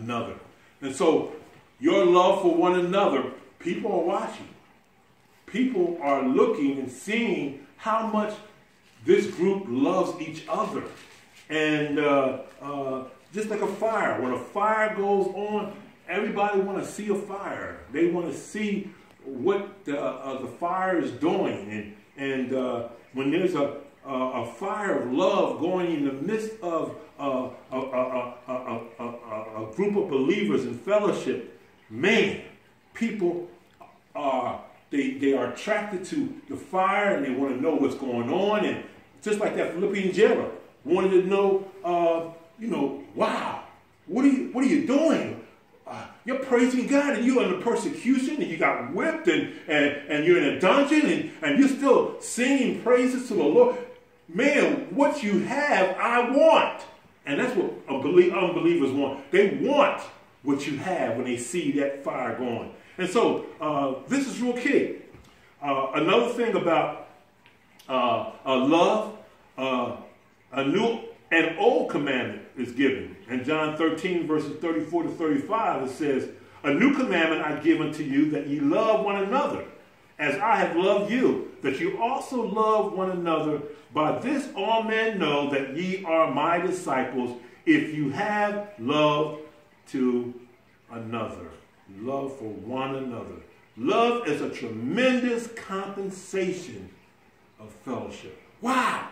another. And so your love for one another, people are watching. People are looking and seeing how much this group loves each other. And just like a fire, when a fire goes on, everybody want to see a fire. They want to see what the fire is doing. And when there's a fire of love going in the midst of a group of believers in fellowship, man, people are they are attracted to the fire, and they want to know what's going on. And just like that Philippian jailer wanted to know, wow, what are you doing? You're praising God, and you're under persecution, and you got whipped, and you're in a dungeon, and you're still singing praises to the Lord. Man, what you have, I want. And that's what unbelievers want. They want what you have when they see that fire going. And so this is real key. Another thing about love, a new and old commandment is given. In John 13, verses 34 to 35, it says, "A new commandment I give unto you, that ye love one another, as I have loved you, that you also love one another. By this all men know that ye are my disciples, if you have love to another." Love for one another. Love is a tremendous compensation of fellowship. Wow!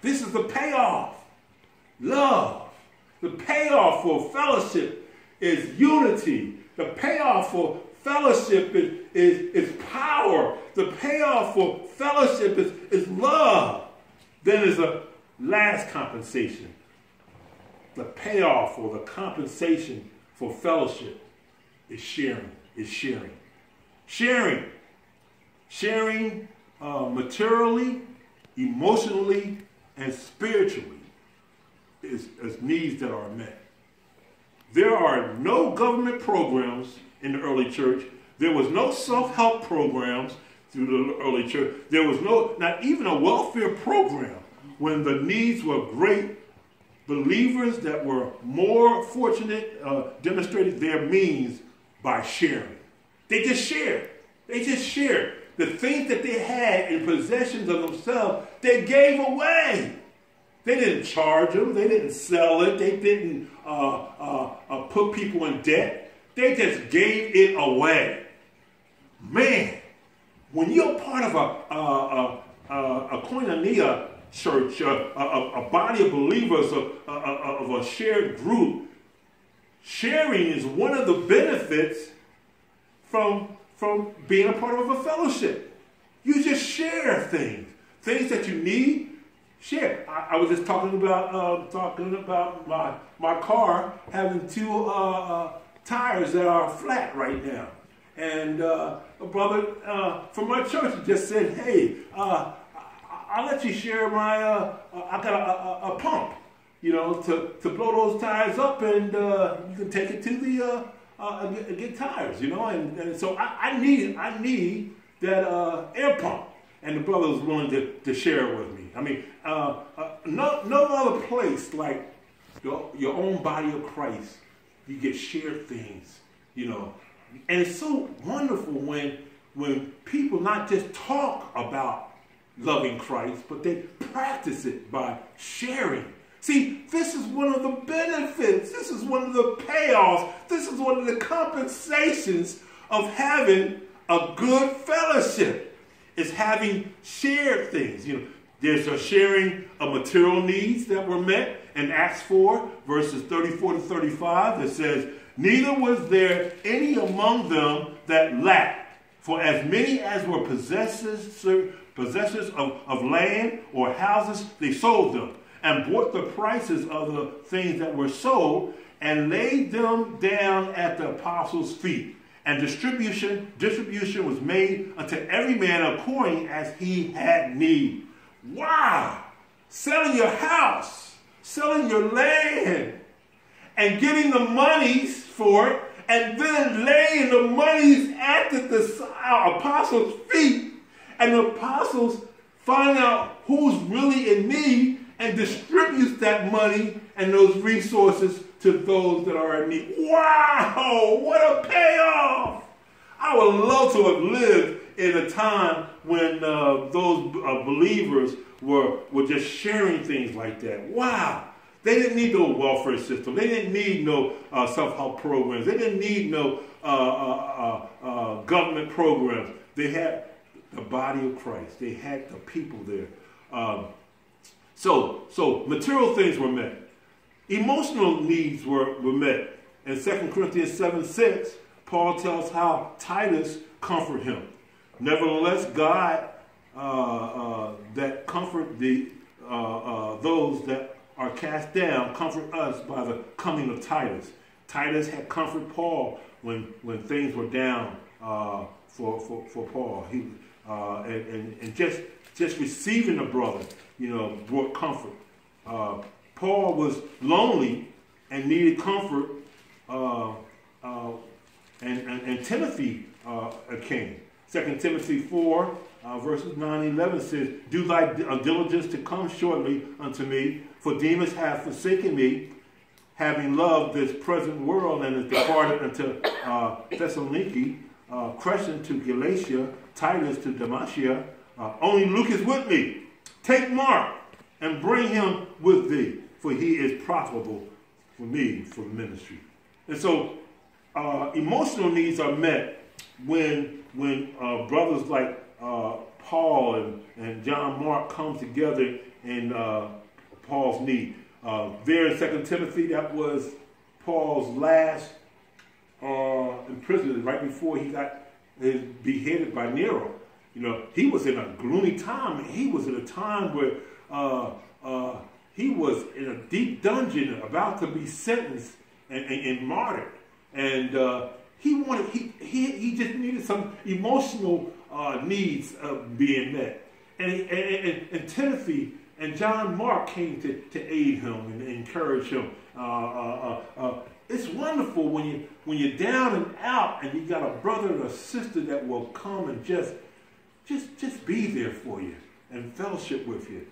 This is the payoff. Love. The payoff for fellowship is unity. The payoff for fellowship is power. The payoff for fellowship is love. Then there's a last compensation. The payoff or the compensation for fellowship is sharing. Sharing materially, emotionally, and spiritually as needs that are met. There are no government programs in the early church. There was no self-help programs through the early church. There was not even a welfare program when the needs were great. Believers that were more fortunate demonstrated their means by sharing. They just shared. The things that they had in possessions of themselves, they gave away. They didn't charge them. They didn't sell it. They didn't put people in debt. They just gave it away. Man, when you're part of a koinonia church, a body of believers, of a shared group, sharing is one of the benefits from being a part of a fellowship. You just share things that you need. Share. I was just talking about my car having two tires that are flat right now, and a brother from my church just said, "Hey, I'll let you share my. I got a pump, to blow those tires up, and you can take it to the get tires, And so I need that air pump." And the brother was willing to share it with me. I mean, no other place like your own body of Christ. You get shared things, And it's so wonderful when people not just talk about loving Christ, but they practice it by sharing. See, this is one of the benefits. This is one of the payoffs. This is one of the compensations of having a good fellowship. Is having shared things. There's a sharing of material needs that were met in Acts 4, verses 34 to 35. It says, "Neither was there any among them that lacked, for as many as were possessors of land or houses, they sold them, and bought the prices of the things that were sold, and laid them down at the apostles' feet. And distribution was made unto every man according as he had need." Wow! Selling your house, selling your land, and getting the monies for it, and then laying the monies at the apostles' feet, and the apostles find out who's really in need and distributes that money and those resources to those that are in need. Wow, what a payoff! I would love to have lived in a time when those believers were just sharing things like that. Wow. They didn't need no welfare system. They didn't need no self-help programs. They didn't need no government programs. They had the body of Christ. They had the people there. So material things were met. Emotional needs were met. In 2 Corinthians 7:6, Paul tells how Titus comforted him. Nevertheless, God that comfort those that are cast down, comfort us by the coming of Titus. Titus had comforted Paul when things were down for Paul. He and just receiving the brother, brought comfort. Paul was lonely and needed comfort, and Timothy came. 2 Timothy 4, verses 9 and 11 says, "Do thy diligence to come shortly unto me, for Demas hath forsaken me, having loved this present world, and is departed unto Thessaloniki, Crescens to Galatia, Titus to Dalmatia. Only Luke is with me. Take Mark and bring him with thee, for he is profitable for me for ministry." And so emotional needs are met when brothers like Paul and John Mark come together in Paul's need. There in 2 Timothy, that was Paul's last imprisonment right before he got beheaded by Nero. He was in a gloomy time. He was in a time where he was in a deep dungeon about to be sentenced and martyred. And he just needed some emotional needs being met. And Timothy and John Mark came to aid him and encourage him. It's wonderful when you're down and out and you got a brother and a sister that will come and just be there for you and fellowship with you.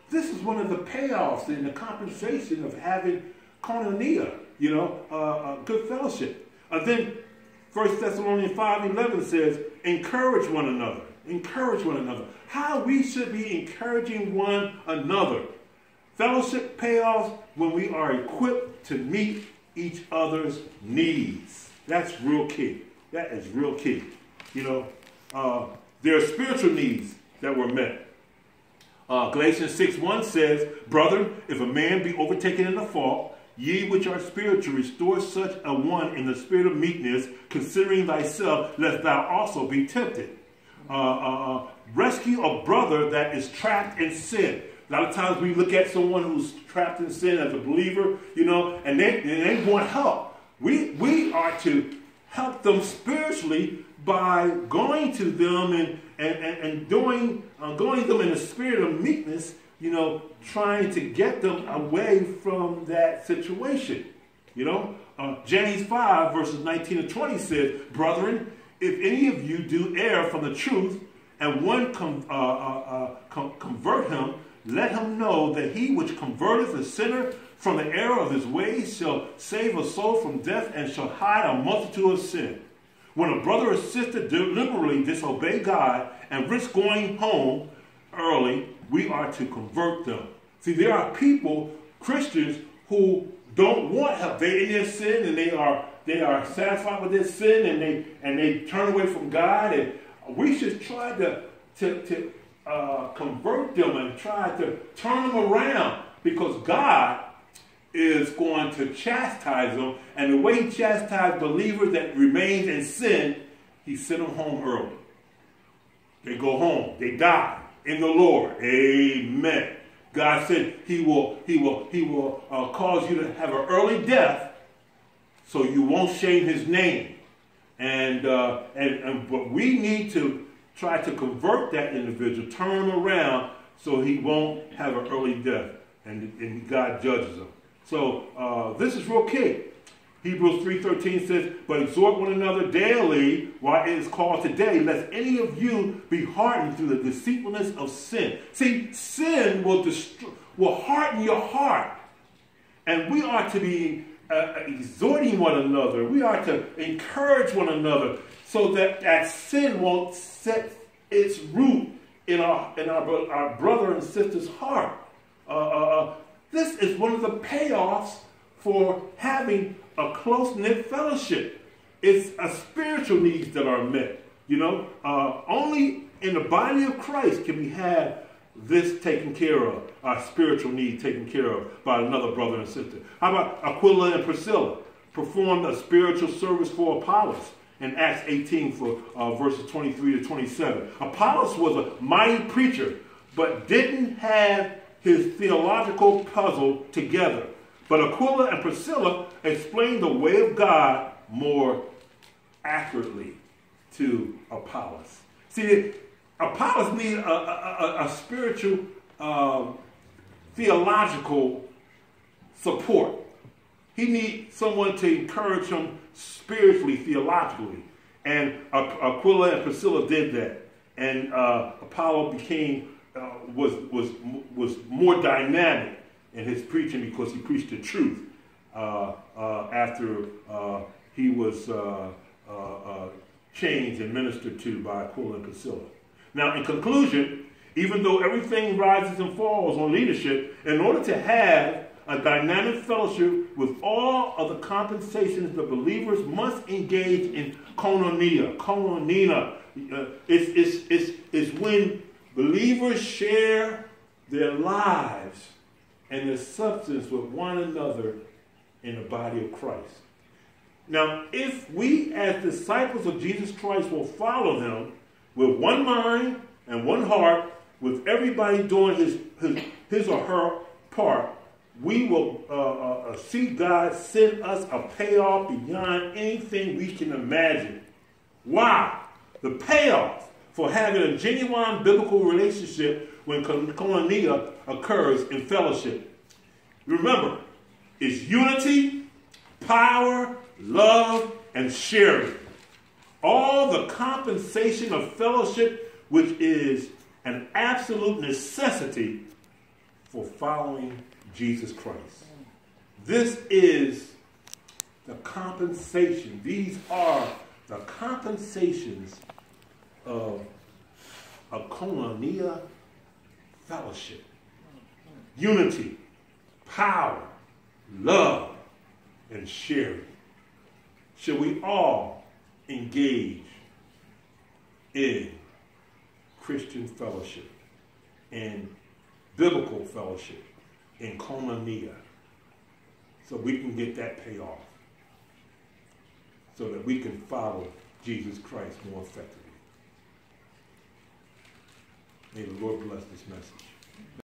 This is one of the payoffs and the compensation of having koinonia, good fellowship. Then 1 Thessalonians 5:11 says, encourage one another. Encourage one another. How we should be encouraging one another. Fellowship payoffs when we are equipped to meet each other's needs. That's real key. That is real key. There are spiritual needs that were met. Galatians 6:1 says, "Brethren, if a man be overtaken in a fault, ye which are spiritual, restore such a one in the spirit of meekness, considering thyself, lest thou also be tempted." Rescue a brother that is trapped in sin. A lot of times we look at someone who's trapped in sin as a believer, and they want help. We are to help them spiritually by going to them and going them in a spirit of meekness, trying to get them away from that situation. James 5 verses 19 and 20 says, "Brethren, if any of you do err from the truth, and one convert him, let him know that he which converteth a sinner from the error of his ways shall save a soul from death and shall hide a multitude of sin." When a brother or sister deliberately disobey God and risk going home early, we are to convert them. See, there are people, Christians, who don't want help. They're in their sin and they are satisfied with their sin and they turn away from God. And we should try to convert them and try to turn them around, because God is going to chastise them. And the way he chastises believers that remains in sin, he sent them home early. They go home. They die in the Lord. Amen. God said he will cause you to have an early death so you won't shame his name. But we need to try to convert that individual, turn him around so he won't have an early death, and God judges him. So this is real key. Hebrews 3:13 says, "But exhort one another daily while it is called today, lest any of you be hardened through the deceitfulness of sin." See, sin will harden your heart. And we are to be exhorting one another. We are to encourage one another so that that sin won't set its root in our brother and sister's heart. This is one of the payoffs for having a close-knit fellowship. It's a spiritual needs that are met. You know, only in the body of Christ can we have this taken care of, our spiritual need taken care of by another brother and sister. How about Aquila and Priscilla performed a spiritual service for Apollos in Acts 18 for verses 23 to 27. Apollos was a mighty preacher, but didn't have his theological puzzle together. But Aquila and Priscilla explained the way of God more accurately to Apollos. See, Apollos needed a spiritual, theological support. He needed someone to encourage him spiritually, theologically. And Aquila and Priscilla did that. And Apollo was more dynamic in his preaching because he preached the truth after he was changed and ministered to by Aquila and Priscilla. Now, in conclusion, even though everything rises and falls on leadership, in order to have a dynamic fellowship with all of the compensations, the believers must engage in koinonia. Koinonia is when believers share their lives and their substance with one another in the body of Christ. Now, if we as disciples of Jesus Christ will follow him with one mind and one heart, with everybody doing his or her part, we will see God send us a payoff beyond anything we can imagine. Wow! The payoff for having a genuine biblical relationship when koinonia occurs in fellowship. Remember, it's unity, power, love, and sharing. All the compensation of fellowship, which is an absolute necessity for following Jesus Christ. This is the compensation. These are the compensations of a koinonia fellowship. Unity, power, love, and sharing. Should we all engage in Christian fellowship and biblical fellowship in koinonia so we can get that payoff, so that we can follow Jesus Christ more effectively. May the Lord bless this message.